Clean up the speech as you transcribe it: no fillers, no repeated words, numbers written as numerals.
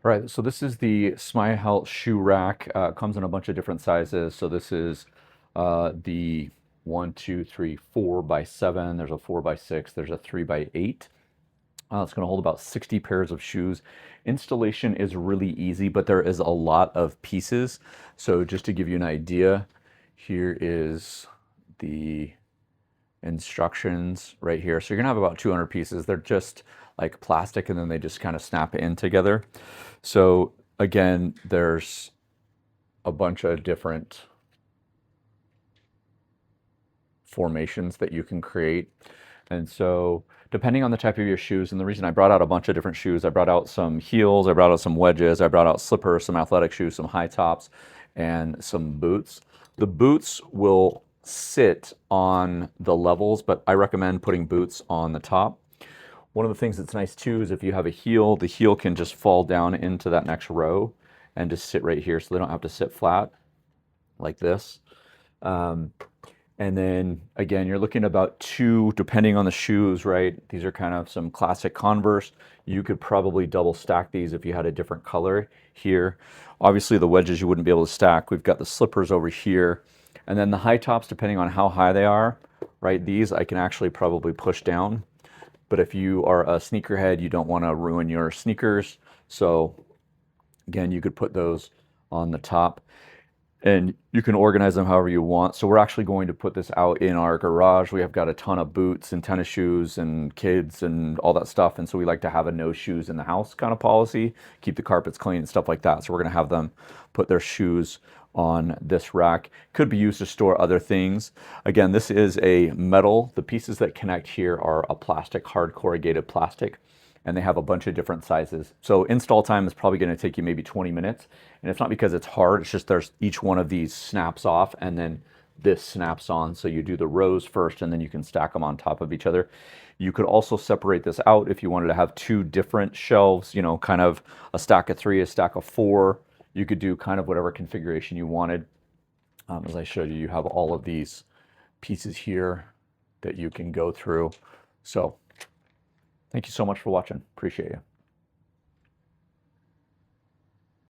All right, so this is the SMILHELTD Shoe Rack. Comes in a bunch of different sizes. So this is the 1, 2, 3, 4 by 7. There's a 4 by 6. There's a 3 by 8. It's going to hold about 60 pairs of shoes. Installation is really easy, but there is a lot of pieces. So just to give you an idea, here is the instructions right here. So you're gonna have about 200 pieces. They're just like plastic and then they just kind of snap in together. So again, there's a bunch of different formations that you can create. And so depending on the type of your shoes, and the reason I brought out a bunch of different shoes, I brought out some heels, I brought out some wedges, I brought out slippers, some athletic shoes, some high tops, and some boots. The boots will sit on the levels, but I recommend putting boots on the top. One of the things that's nice too is if you have a heel, the heel can just fall down into that next row and just sit right here, so they don't have to sit flat like this. And then again, you're looking about 2, depending on the shoes, right? These are kind of some classic Converse. You could probably double stack these if you had a different color here. Obviously the wedges you wouldn't be able to stack. We've got the slippers over here. And then the high tops, depending on how high they are, right? These I can actually probably push down. But if you are a sneakerhead, you don't want to ruin your sneakers. So again, you could put those on the top. And you can organize them however you want. So we're actually going to put this out in our garage. We have got a ton of boots and tennis shoes and kids and all that stuff. And so we like to have a no shoes in the house kind of policy, keep the carpets clean and stuff like that. So we're gonna have them put their shoes on this rack. Could be used to store other things. Again, this is a metal. The pieces that connect here are a plastic, hard corrugated plastic, and they have a bunch of different sizes. So install time is probably gonna take you maybe 20 minutes. And it's not because it's hard, it's just there's each one of these snaps off and then this snaps on. So you do the rows first and then you can stack them on top of each other. You could also separate this out if you wanted to have 2 different shelves, you know, kind of a stack of 3, a stack of 4. You could do kind of whatever configuration you wanted. As I showed you, you have all of these pieces here that you can go through. So thank you so much for watching. Appreciate you.